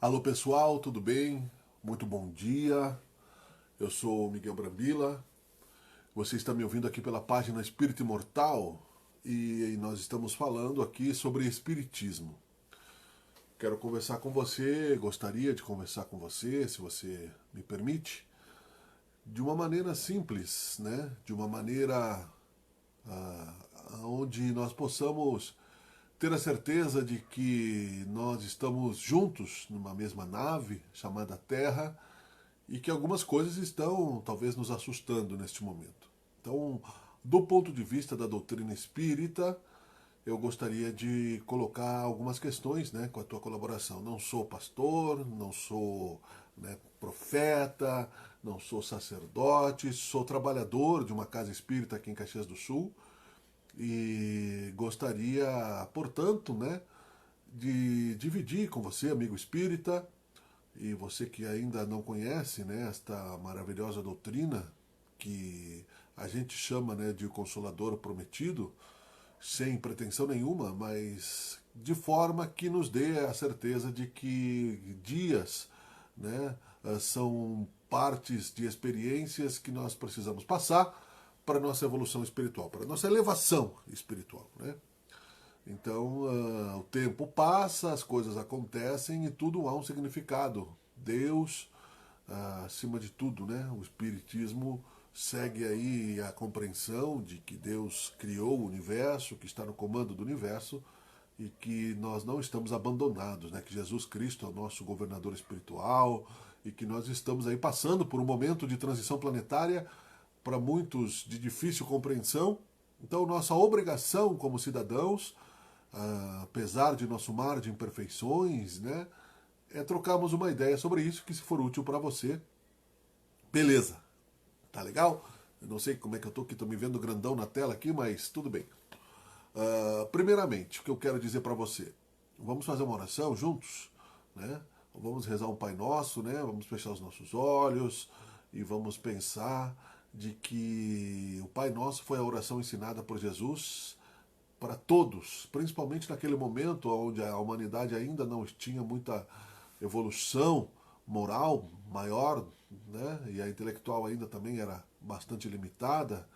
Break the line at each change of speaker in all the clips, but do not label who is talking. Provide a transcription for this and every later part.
Alô pessoal, tudo bem? Muito bom dia. Eu sou o Miguel Brambila. Você está me ouvindo aqui pela página Espírito Imortal e nós estamos falando aqui sobre Espiritismo. Quero conversar com você, gostaria de conversar com você, se você me permite, de uma maneira simples, né? De uma maneira ah, onde nós possamos ter a certeza de que nós estamos juntos numa mesma nave chamada Terra e que algumas coisas estão talvez nos assustando neste momento. Então, do ponto de vista da doutrina espírita, eu gostaria de colocar algumas questões, né, com a tua colaboração. Não sou pastor, não sou, né, profeta, não sou sacerdote, sou trabalhador de uma casa espírita aqui em Caxias do Sul e gostaria, portanto, né, de dividir com você, amigo espírita, e você que ainda não conhece, né, esta maravilhosa doutrina que a gente chama, né, de Consolador Prometido, sem pretensão nenhuma, mas de forma que nos dê a certeza de que dias, né, são partes de experiências que nós precisamos passar para a nossa evolução espiritual, para a nossa elevação espiritual, né? Então, o tempo passa, as coisas acontecem e tudo há um significado. Deus, acima de tudo, né? O Espiritismo segue aí a compreensão de que Deus criou o universo, que está no comando do universo e que nós não estamos abandonados, né? Que Jesus Cristo é o nosso governador espiritual e que nós estamos aí passando por um momento de transição planetária para muitos de difícil compreensão. Então, nossa obrigação como cidadãos, apesar de nosso mar de imperfeições, né, é trocarmos uma ideia sobre isso que, se for útil para você, beleza. Tá legal? Eu não sei como é que eu tô aqui, tô me vendo grandão na tela aqui, mas tudo bem. Primeiramente, o que eu quero dizer para você, vamos fazer uma oração juntos, né? Vamos rezar um Pai Nosso, né? Vamos fechar os nossos olhos e vamos pensar de que o Pai Nosso foi a oração ensinada por Jesus para todos, principalmente naquele momento onde a humanidade ainda não tinha muita evolução moral maior, né? E a intelectual ainda também era bastante limitada.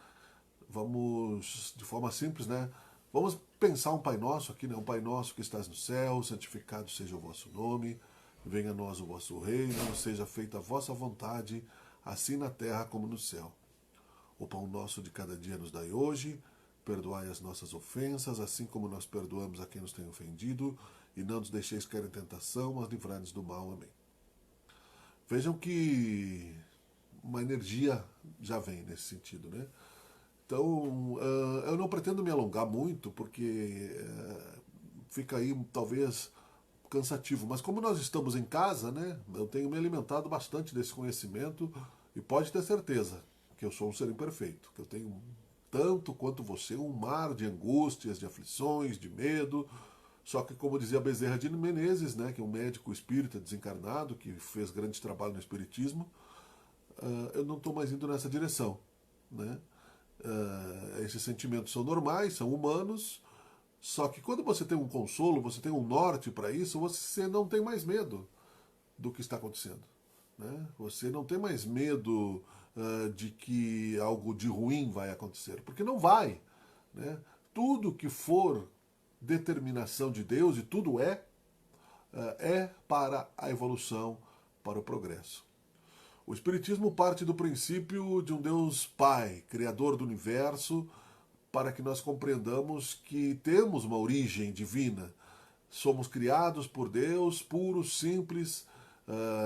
Vamos, de forma simples, né? Vamos pensar um Pai Nosso aqui, né? Um Pai Nosso que estás no céu, santificado seja o vosso nome, venha a nós o vosso reino, seja feita a vossa vontade, assim na terra como no céu. O pão nosso de cada dia nos dai hoje, perdoai as nossas ofensas, assim como nós perdoamos a quem nos tem ofendido, e não nos deixeis cair em tentação, mas livrai-nos do mal. Amém. Vejam que uma energia já vem nesse sentido, né? Então, eu não pretendo me alongar muito, porque fica aí talvez cansativo. Mas como nós estamos em casa, né, eu tenho me alimentado bastante desse conhecimento e pode ter certeza que eu sou um ser imperfeito, que eu tenho tanto quanto você um mar de angústias, de aflições, de medo. Só que, como dizia Bezerra de Menezes, né, que é um médico espírita desencarnado, que fez grande trabalho no espiritismo, eu não estou mais indo nessa direção, né? Esses sentimentos são normais, são humanos, só que quando você tem um consolo, você tem um norte para isso, você não tem mais medo do que está acontecendo. Né? Você não tem mais medo de que algo de ruim vai acontecer, porque não vai. Né? Tudo que for determinação de Deus, e tudo é para a evolução, para o progresso. O Espiritismo parte do princípio de um Deus Pai, Criador do universo, para que nós compreendamos que temos uma origem divina. Somos criados por Deus, puros, simples,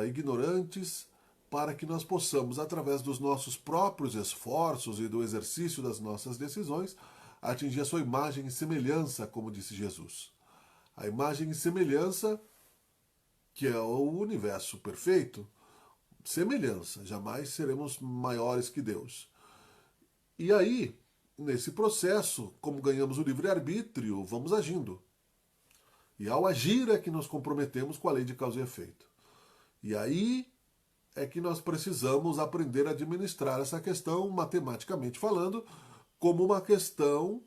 ignorantes, para que nós possamos, através dos nossos próprios esforços e do exercício das nossas decisões, atingir a sua imagem e semelhança, como disse Jesus. A imagem e semelhança, que é o universo perfeito, semelhança, jamais seremos maiores que Deus. E aí, nesse processo, como ganhamos o livre-arbítrio, vamos agindo. E ao agir é que nos comprometemos com a lei de causa e efeito. E aí é que nós precisamos aprender a administrar essa questão, matematicamente falando, como uma questão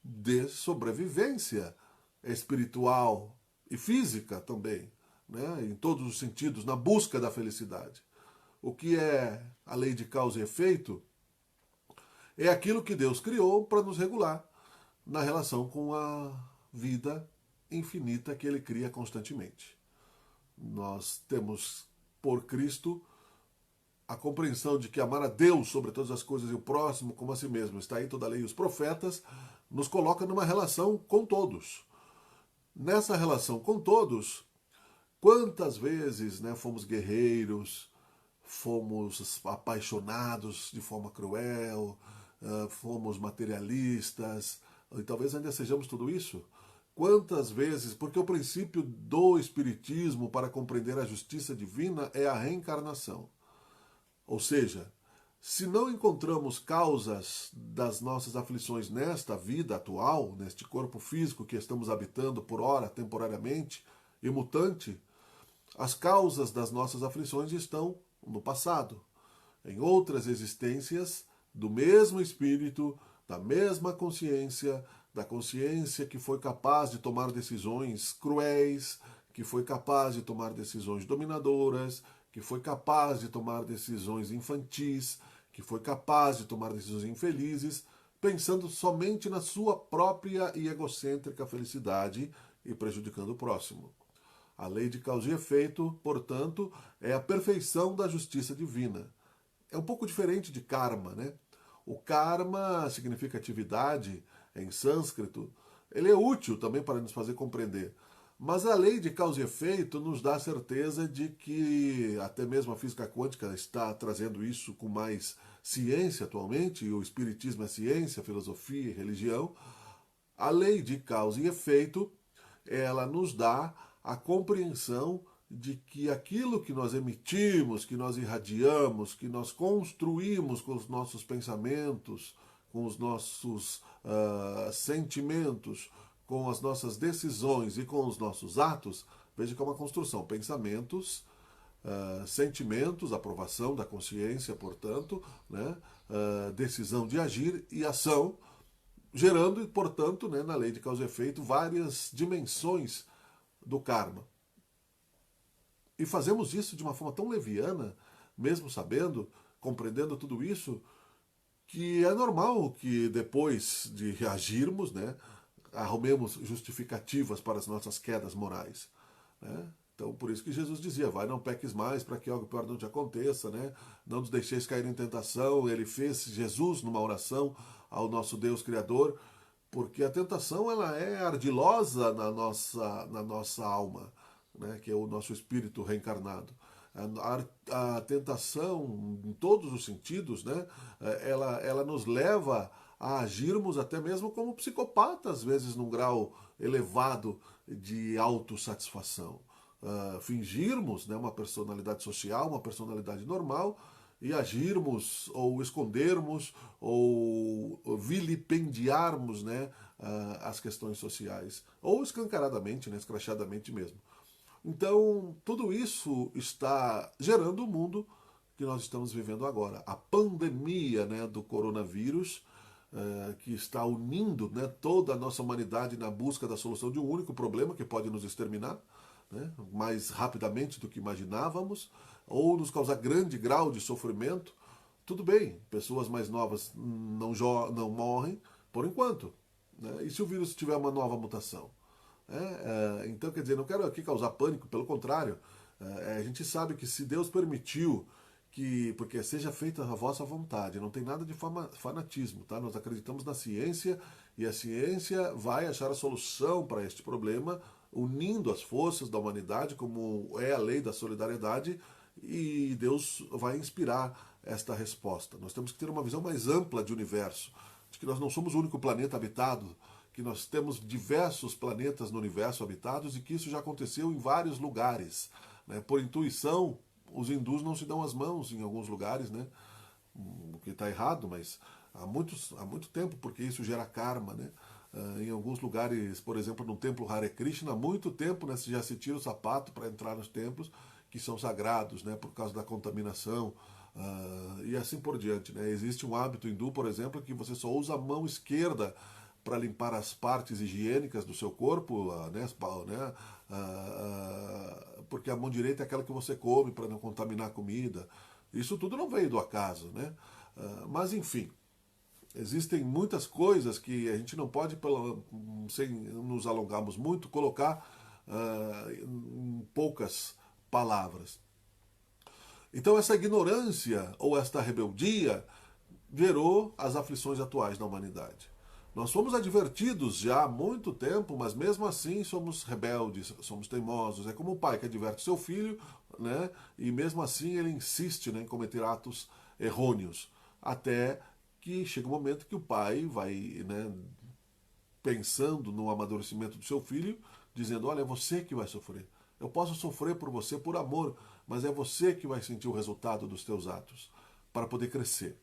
de sobrevivência espiritual e física também. né, em todos os sentidos, na busca da felicidade. O que é a lei de causa e efeito é aquilo que Deus criou para nos regular na relação com a vida infinita que Ele cria constantemente. Nós temos, por Cristo, a compreensão de que amar a Deus sobre todas as coisas e o próximo como a si mesmo, está aí toda a lei e os profetas, nos coloca numa relação com todos. Nessa relação com todos, quantas vezes, né, fomos guerreiros, fomos apaixonados de forma cruel, fomos materialistas, e talvez ainda sejamos tudo isso. Quantas vezes, porque o princípio do Espiritismo para compreender a justiça divina é a reencarnação. Ou seja, se não encontramos causas das nossas aflições nesta vida atual, neste corpo físico que estamos habitando por ora, temporariamente, e mutante, as causas das nossas aflições estão no passado, em outras existências do mesmo espírito, da mesma consciência, da consciência que foi capaz de tomar decisões cruéis, que foi capaz de tomar decisões dominadoras, que foi capaz de tomar decisões infantis, que foi capaz de tomar decisões infelizes, pensando somente na sua própria e egocêntrica felicidade e prejudicando o próximo. A lei de causa e efeito, portanto, é a perfeição da justiça divina. É um pouco diferente de karma, né? O karma significa atividade em sânscrito. Ele é útil também para nos fazer compreender. Mas a lei de causa e efeito nos dá a certeza de que até mesmo a física quântica está trazendo isso com mais ciência atualmente, e o espiritismo é ciência, filosofia e religião. A lei de causa e efeito, ela nos dá a compreensão de que aquilo que nós emitimos, que nós irradiamos, que nós construímos com os nossos pensamentos, com os nossos sentimentos, com as nossas decisões e com os nossos atos, veja que é uma construção. Pensamentos, sentimentos, aprovação da consciência, portanto, né, decisão de agir e ação, gerando, portanto, né, na lei de causa e efeito, várias dimensões do karma. E fazemos isso de uma forma tão leviana, mesmo sabendo, compreendendo tudo isso, que é normal que depois de reagirmos, né, arrumemos justificativas para as nossas quedas morais. Né? Então, por isso que Jesus dizia, vai, não peques mais para que algo pior não te aconteça, né? Não nos deixeis cair em tentação. Ele fez, Jesus, numa oração ao nosso Deus Criador, porque a tentação ela é ardilosa na nossa alma, né? Que é o nosso espírito reencarnado. A tentação, em todos os sentidos, né? Ela nos leva a agirmos até mesmo como psicopatas, às vezes num grau elevado de autossatisfação. Fingirmos, né, uma personalidade social, uma personalidade normal, e agirmos, ou escondermos, ou vilipendiarmos, né, as questões sociais, ou escancaradamente, né, escrachadamente mesmo. Então, tudo isso está gerando o mundo que nós estamos vivendo agora. A pandemia, né, do coronavírus, que está unindo, né, toda a nossa humanidade na busca da solução de um único problema que pode nos exterminar, né, mais rapidamente do que imaginávamos, ou nos causar grande grau de sofrimento. Tudo bem, pessoas mais novas não morrem por enquanto. Né? E se o vírus tiver uma nova mutação? Então, quer dizer, não quero aqui causar pânico, pelo contrário. A gente sabe que se Deus permitiu porque seja feita a vossa vontade, não tem nada de fanatismo, tá? Nós acreditamos na ciência e a ciência vai achar a solução para este problema, unindo as forças da humanidade, como é a lei da solidariedade, e Deus vai inspirar esta resposta. Nós temos que ter uma visão mais ampla de universo, de que nós não somos o único planeta habitado, que nós temos diversos planetas no universo habitados e que isso já aconteceu em vários lugares. Né? Por intuição, os hindus não se dão as mãos em alguns lugares, né? O que está errado, mas há muito tempo, porque isso gera karma. Né? Em alguns lugares, por exemplo, no templo Hare Krishna, há muito tempo, né, já se tira o sapato para entrar nos templos que são sagrados, né, por causa da contaminação. E assim por diante. Né? Existe um hábito hindu, por exemplo, que você só usa a mão esquerda para limpar as partes higiênicas do seu corpo, porque a mão direita é aquela que você come para não contaminar a comida. Isso tudo não veio do acaso, né? Mas enfim, existem muitas coisas que a gente não pode, sem nos alongarmos muito, colocar em poucas palavras. Então essa ignorância ou esta rebeldia gerou as aflições atuais da humanidade. Nós fomos advertidos já há muito tempo, mas mesmo assim somos rebeldes, somos teimosos. É como o pai que adverte seu filho, né? E mesmo assim ele insiste, né, em cometer atos errôneos. Até que chega um momento que o pai vai, né, pensando no amadurecimento do seu filho, dizendo: olha, é você que vai sofrer. Eu posso sofrer por você por amor, mas é você que vai sentir o resultado dos teus atos para poder crescer.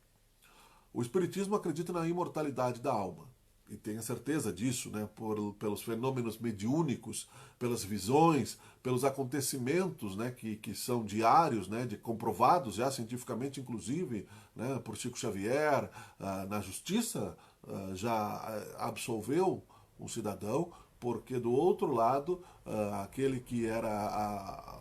O Espiritismo acredita na imortalidade da alma. E tenha certeza disso, né? Pelos fenômenos mediúnicos, pelas visões, pelos acontecimentos, né? que são diários, né? Comprovados já cientificamente, inclusive, né? Por Chico Xavier, na justiça, já absolveu um cidadão, porque do outro lado, aquele que era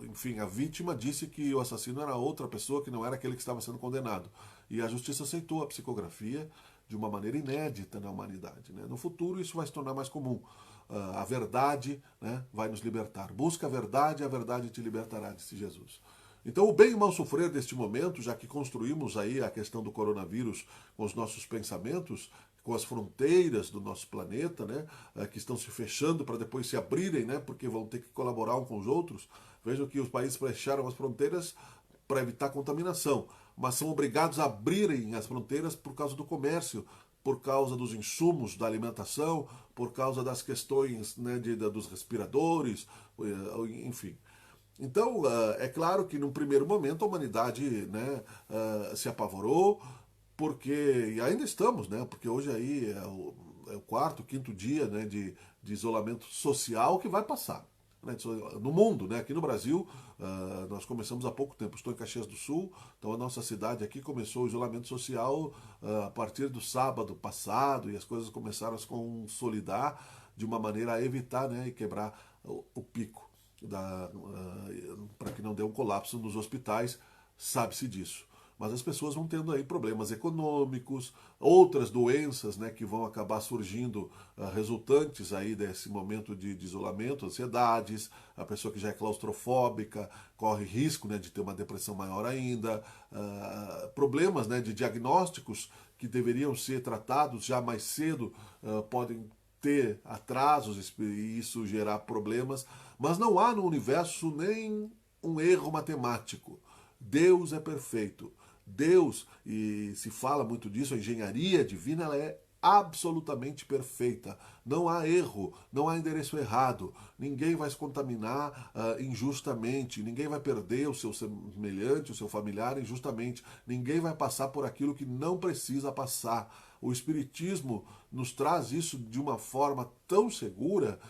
enfim, a vítima disse que o assassino era outra pessoa, que não era aquele que estava sendo condenado. E a justiça aceitou a psicografia de uma maneira inédita na humanidade, né? No futuro isso vai se tornar mais comum. A verdade, né, vai nos libertar. Busca a verdade te libertará, disse Jesus. Então o bem e o mal sofrer deste momento, já que construímos aí a questão do coronavírus com os nossos pensamentos, com as fronteiras do nosso planeta, né, que estão se fechando para depois se abrirem, né, porque vão ter que colaborar uns com os outros. Vejam que os países fecharam as fronteiras para evitar contaminação, mas são obrigados a abrirem as fronteiras por causa do comércio, por causa dos insumos da alimentação, por causa das questões, né, dos respiradores, enfim. Então, é claro que num primeiro momento a humanidade, né, se apavorou, porque, e ainda estamos, né, porque hoje aí é o quarto, quinto dia, né, de isolamento social que vai passar, né, no mundo, né, aqui no Brasil, nós começamos há pouco tempo. Estou em Caxias do Sul, então a nossa cidade aqui começou o isolamento social a partir do sábado passado, e as coisas começaram a se consolidar de uma maneira a evitar, né, e quebrar o pico para que não dê um colapso nos hospitais, sabe-se disso. Mas as pessoas vão tendo aí problemas econômicos, outras doenças, né, que vão acabar surgindo, resultantes aí desse momento de isolamento, ansiedades, a pessoa que já é claustrofóbica corre risco, né, de ter uma depressão maior ainda, problemas, né, de diagnósticos que deveriam ser tratados já mais cedo, podem ter atrasos e isso gerar problemas, mas não há no universo nem um erro matemático. Deus é perfeito. Deus, e se fala muito disso, a engenharia divina, ela é absolutamente perfeita. Não há erro, não há endereço errado. Ninguém vai se contaminar injustamente, ninguém vai perder o seu semelhante, o seu familiar injustamente. Ninguém vai passar por aquilo que não precisa passar. O Espiritismo nos traz isso de uma forma tão segura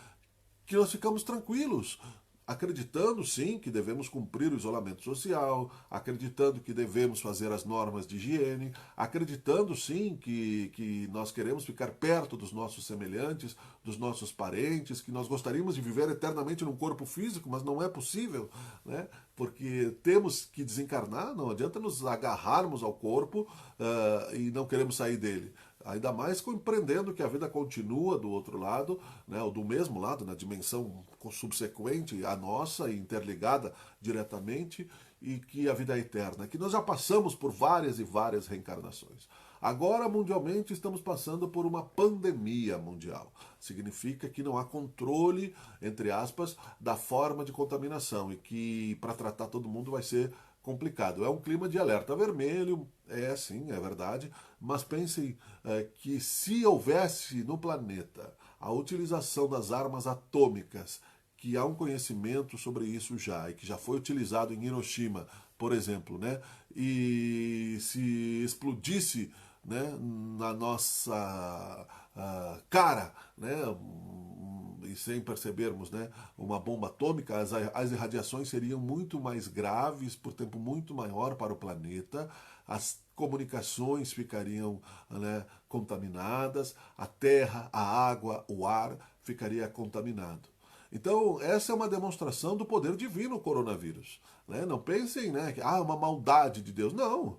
que nós ficamos tranquilos, acreditando sim que devemos cumprir o isolamento social, acreditando que devemos fazer as normas de higiene, acreditando sim que nós queremos ficar perto dos nossos semelhantes, dos nossos parentes, que nós gostaríamos de viver eternamente num corpo físico, mas não é possível, né? Porque temos que desencarnar, não adianta nos agarrarmos ao corpo e não queremos sair dele. Ainda mais compreendendo que a vida continua do outro lado, né, ou do mesmo lado, na dimensão subsequente à nossa, interligada diretamente, e que a vida é eterna, que nós já passamos por várias e várias reencarnações. Agora, mundialmente, estamos passando por uma pandemia mundial. Significa que não há controle, entre aspas, da forma de contaminação e que para tratar todo mundo vai ser complicado. É um clima de alerta vermelho, sim, é verdade, mas pensem que se houvesse no planeta a utilização das armas atômicas, que há um conhecimento sobre isso já, e que já foi utilizado em Hiroshima, por exemplo, né, e se explodisse, né, na nossa cara, né, e sem percebermos, né, uma bomba atômica, as irradiações seriam muito mais graves, por tempo muito maior para o planeta, as comunicações ficariam, né, contaminadas, a terra, a água, o ar ficaria contaminado. Então, essa é uma demonstração do poder divino, o coronavírus. Né? Não pensem, né, que é uma maldade de Deus. Não,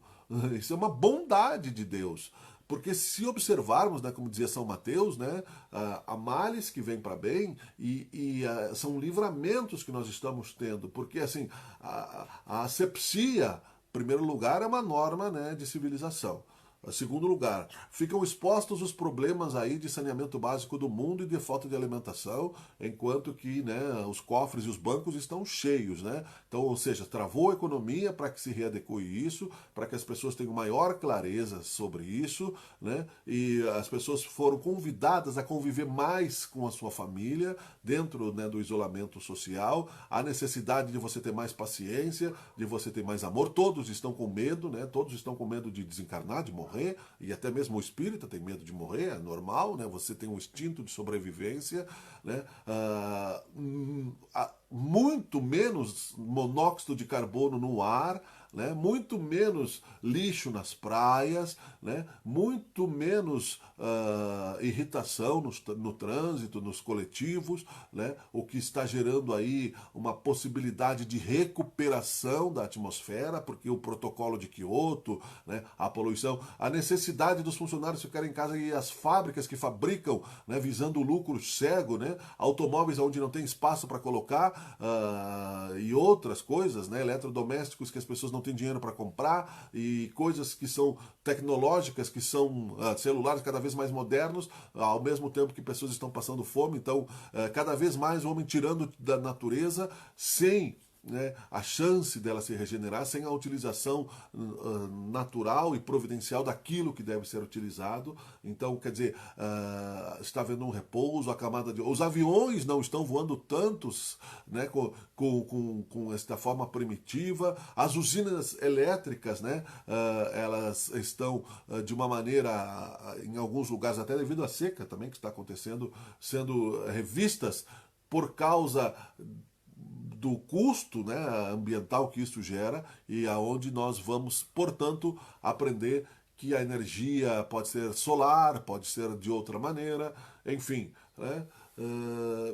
isso é uma bondade de Deus. Porque se observarmos, né, como dizia São Mateus, né, há males que vêm para bem e são livramentos que nós estamos tendo. Porque assim, a asepsia, em primeiro lugar, é uma norma, né, de civilização. Em segundo lugar, ficam expostos os problemas aí de saneamento básico do mundo e de falta de alimentação, enquanto que, né, os cofres e os bancos estão cheios, né? Então, ou seja, travou a economia para que se readeque isso, para que as pessoas tenham maior clareza sobre isso, né? E as pessoas foram convidadas a conviver mais com a sua família dentro, né, do isolamento social, a necessidade de você ter mais paciência, de você ter mais amor. Todos estão com medo, né? Todos estão com medo de desencarnar, de morrer. E até mesmo o espírita tem medo de morrer, é normal, né? Você tem um instinto de sobrevivência, né? Muito menos monóxido de carbono no ar, né? Muito menos lixo nas praias, né? Muito menos irritação no trânsito, nos coletivos, né? O que está gerando aí uma possibilidade de recuperação da atmosfera, porque o protocolo de Kyoto, né? A poluição, a necessidade dos funcionários ficarem em casa e as fábricas que fabricam, né, visando o lucro cego, né? Automóveis onde não tem espaço para colocar, e outras coisas, né? Eletrodomésticos que as pessoas não têm dinheiro para comprar e coisas que são tecnológicas, que são celulares cada vez mais modernos, ao mesmo tempo que pessoas estão passando fome. Então, cada vez mais o homem tirando da natureza sem, né, a chance dela se regenerar, sem a utilização natural e providencial daquilo que deve ser utilizado. Então, quer dizer, está havendo um repouso, a camada de... Os aviões não estão voando tantos, né, com esta forma primitiva. As usinas elétricas, né, elas estão de uma maneira, em alguns lugares, até devido à seca também que está acontecendo, sendo revistas por causa do custo, né, ambiental que isso gera, e aonde nós vamos, portanto, aprender que a energia pode ser solar, pode ser de outra maneira, enfim. Né,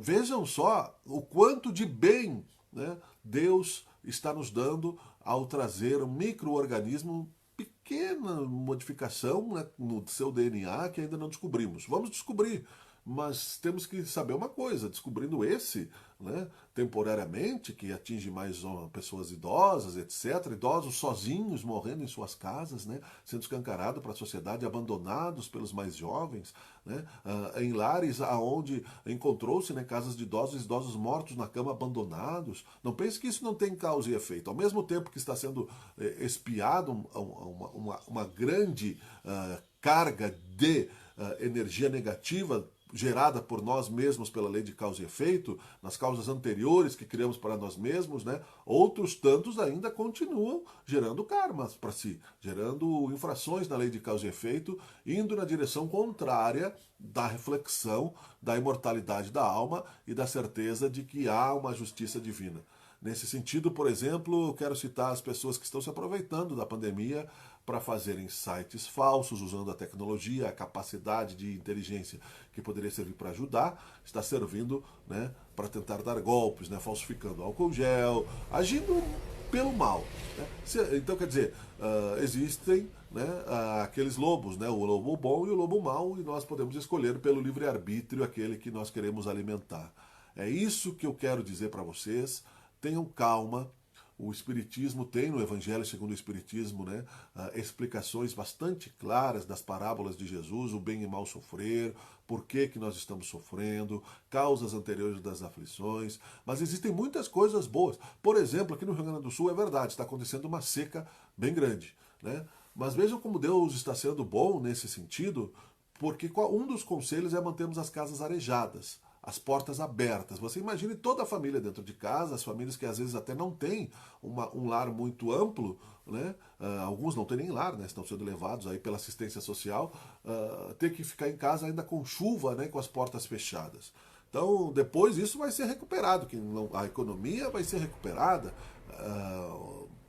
vejam só o quanto de bem, né, Deus está nos dando ao trazer um micro-organismo, pequena modificação, né, no seu DNA que ainda não descobrimos. Vamos descobrir, mas temos que saber uma coisa, descobrindo esse, né, temporariamente, que atinge mais pessoas idosas, etc., idosos sozinhos morrendo em suas casas, né, sendo escancarados para a sociedade, abandonados pelos mais jovens, né, em lares onde encontrou-se, né, casas de idosos mortos na cama, abandonados. Não pense que isso não tem causa e efeito. Ao mesmo tempo que está sendo espiado uma grande carga de energia negativa gerada por nós mesmos pela lei de causa e efeito, nas causas anteriores que criamos para nós mesmos, né? Outros tantos ainda continuam gerando karmas para si, gerando infrações na lei de causa e efeito, indo na direção contrária da reflexão da imortalidade da alma e da certeza de que há uma justiça divina. Nesse sentido, por exemplo, eu quero citar as pessoas que estão se aproveitando da pandemia para fazerem sites falsos, usando a tecnologia, a capacidade de inteligência que poderia servir para ajudar, está servindo, né, para tentar dar golpes, né, falsificando álcool gel, agindo pelo mal. Né? Então, quer dizer, existem, né, aqueles lobos, né, o lobo bom e o lobo mau, e nós podemos escolher pelo livre-arbítrio aquele que nós queremos alimentar. É isso que eu quero dizer para vocês. Tenham calma. O Espiritismo tem no Evangelho segundo o Espiritismo, né, explicações bastante claras das parábolas de Jesus, o bem e mal sofrer, por que nós estamos sofrendo, causas anteriores das aflições, mas existem muitas coisas boas. Por exemplo, aqui no Rio Grande do Sul é verdade, está acontecendo uma seca bem grande, né? Mas vejam como Deus está sendo bom nesse sentido, porque um dos conselhos é mantermos as casas arejadas, as portas abertas. Você imagine toda a família dentro de casa, as famílias que às vezes até não têm um lar muito amplo, né? Alguns não têm nem lar, né? Estão sendo levados aí pela assistência social, ter que ficar em casa ainda com chuva, né? Com as portas fechadas. Então, depois isso vai ser recuperado, que a economia vai ser recuperada,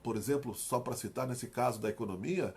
por exemplo, só para citar nesse caso da economia,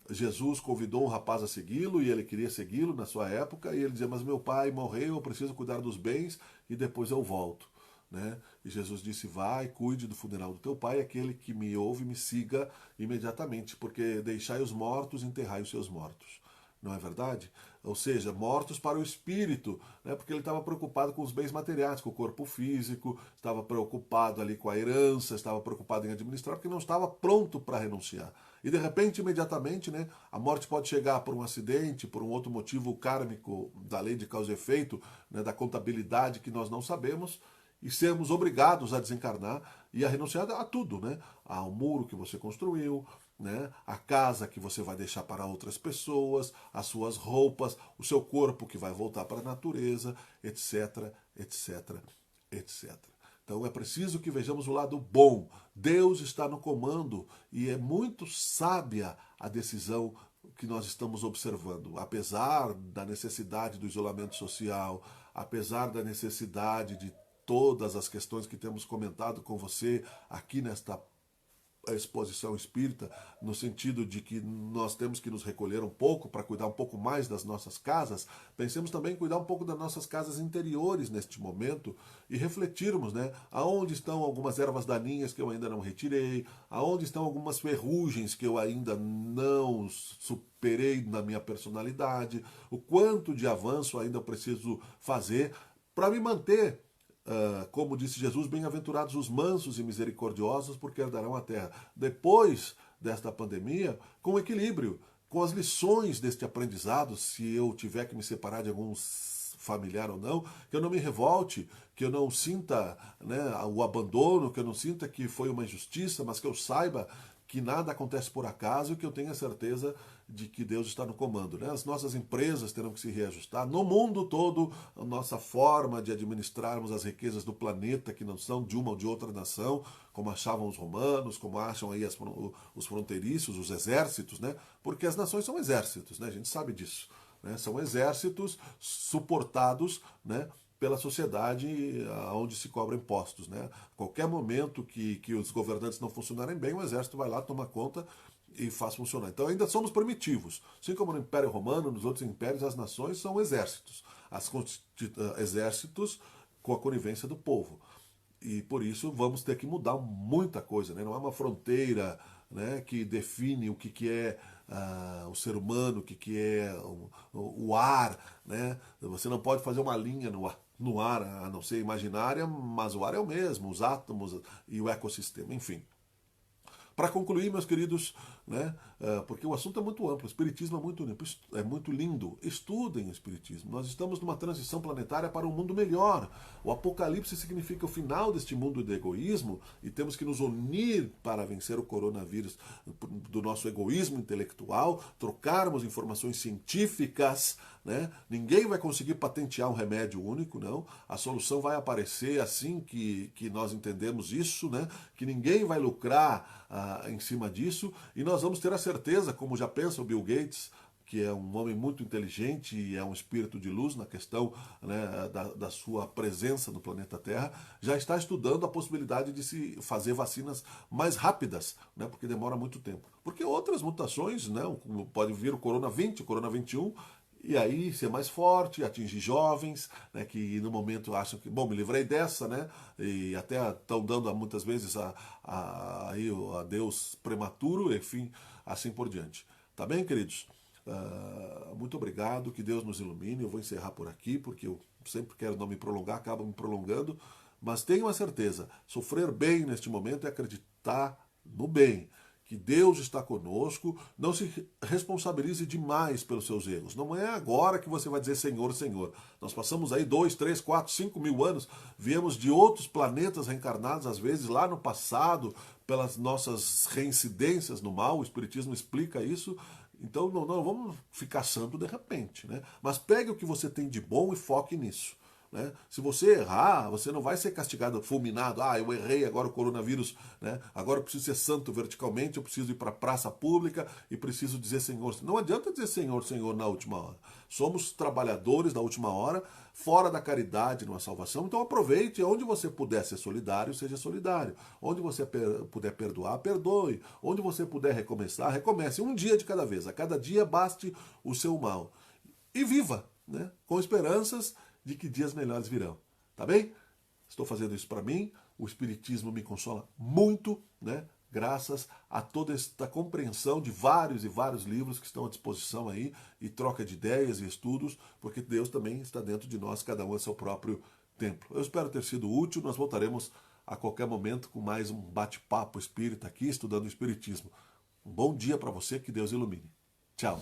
Jesus convidou um rapaz a segui-lo e ele queria segui-lo na sua época e ele dizia, mas meu pai morreu, eu preciso cuidar dos bens e depois eu volto. Né? E Jesus disse, vai, cuide do funeral do teu pai, aquele que me ouve, me siga imediatamente, porque deixai os mortos, enterrai os seus mortos. Não é verdade? Ou seja, mortos para o espírito, né? Porque ele estava preocupado com os bens materiais, com o corpo físico, estava preocupado ali com a herança, estava preocupado em administrar, porque não estava pronto para renunciar. E de repente, imediatamente, né, a morte pode chegar por um acidente, por um outro motivo kármico da lei de causa e efeito, né, da contabilidade que nós não sabemos, e sermos obrigados a desencarnar e a renunciar a tudo, né? Ao muro que você construiu, né? A casa que você vai deixar para outras pessoas, as suas roupas, o seu corpo que vai voltar para a natureza, etc, etc, etc. Então é preciso que vejamos o lado bom. Deus está no comando e é muito sábia a decisão que nós estamos observando. Apesar da necessidade do isolamento social, apesar da necessidade de todas as questões que temos comentado com você aqui nesta exposição espírita, no sentido de que nós temos que nos recolher um pouco para cuidar um pouco mais das nossas casas, pensemos também em cuidar um pouco das nossas casas interiores neste momento e refletirmos, né, aonde estão algumas ervas daninhas que eu ainda não retirei, aonde estão algumas ferrugens que eu ainda não superei na minha personalidade, o quanto de avanço ainda eu preciso fazer para me manter como disse Jesus, bem-aventurados os mansos e misericordiosos, porque herdarão a terra. Depois desta pandemia, com equilíbrio, com as lições deste aprendizado, se eu tiver que me separar de algum familiar ou não, que eu não me revolte, que eu não sinta, né, o abandono, que eu não sinta que foi uma injustiça, mas que eu saiba que nada acontece por acaso e que eu tenha certeza de que Deus está no comando. Né? As nossas empresas terão que se reajustar. No mundo todo, a nossa forma de administrarmos as riquezas do planeta, que não são de uma ou de outra nação, como achavam os romanos, como acham aí os fronteiriços, os exércitos, né? Porque as nações são exércitos, né? A gente sabe disso. Né? São exércitos suportados, né, pela sociedade onde se cobram impostos. Né? Qualquer momento que os governantes não funcionarem bem, o exército vai lá, toma conta e faz funcionar. Então ainda somos primitivos. Assim como no Império Romano, nos outros impérios, as nações são exércitos. Exércitos com a conivência do povo. E por isso vamos ter que mudar muita coisa. Né? Não é uma fronteira, né, que define o que é o ser humano, o que é o ar. Né? Você não pode fazer uma linha no ar, a não ser imaginária, mas o ar é o mesmo, os átomos e o ecossistema, enfim. Para concluir, meus queridos, né, porque o assunto é muito amplo, o Espiritismo é muito lindo, estudem o Espiritismo. Nós estamos numa transição planetária para um mundo melhor. O Apocalipse significa o final deste mundo do egoísmo e temos que nos unir para vencer o coronavírus do nosso egoísmo intelectual, trocarmos informações científicas. Né? Ninguém vai conseguir patentear um remédio único, não. A solução vai aparecer assim que nós entendemos isso, né? Que ninguém vai lucrar em cima disso, e nós vamos ter a certeza, como já pensa o Bill Gates, que é um homem muito inteligente e é um espírito de luz na questão, né, da sua presença no planeta Terra, já está estudando a possibilidade de se fazer vacinas mais rápidas, né, porque demora muito tempo. Porque outras mutações, né, pode vir o Corona 20, o Corona 21, e aí ser mais forte, atingir jovens, né, que no momento acham que, bom, me livrei dessa, né, e até estão dando muitas vezes a Deus prematuro, enfim, assim por diante. Tá bem, queridos? Muito obrigado, que Deus nos ilumine. Eu vou encerrar por aqui, porque eu sempre quero não me prolongar, acabo me prolongando, mas tenham a certeza, sofrer bem neste momento é acreditar no bem, que Deus está conosco. Não se responsabilize demais pelos seus erros. Não é agora que você vai dizer Senhor, Senhor. Nós passamos aí 2, 3, 4, 5 mil anos, viemos de outros planetas reencarnados, às vezes lá no passado, pelas nossas reincidências no mal, o Espiritismo explica isso. Então não vamos ficar santo de repente, né? Mas pegue o que você tem de bom e foque nisso. né? Se você errar, você não vai ser castigado, fulminado. Ah, eu errei, agora o coronavírus, né? Agora eu preciso ser santo verticalmente, eu preciso ir para a praça pública e preciso dizer Senhor. Não adianta dizer Senhor, Senhor na última hora. Somos trabalhadores da última hora, fora da caridade não há salvação. Então aproveite, onde você puder ser solidário, seja solidário. Onde você puder perdoar, perdoe. Onde você puder recomeçar, recomece. Um dia de cada vez. A cada dia baste o seu mal. E viva, né? Com esperanças de que dias melhores virão. Tá bem? Estou fazendo isso para mim. O Espiritismo me consola muito, né? Graças a toda esta compreensão de vários e vários livros que estão à disposição aí, e troca de ideias e estudos, porque Deus também está dentro de nós, cada um é seu próprio templo. Eu espero ter sido útil. Nós voltaremos a qualquer momento com mais um bate-papo espírita aqui, estudando o Espiritismo. Um bom dia para você, que Deus ilumine. Tchau.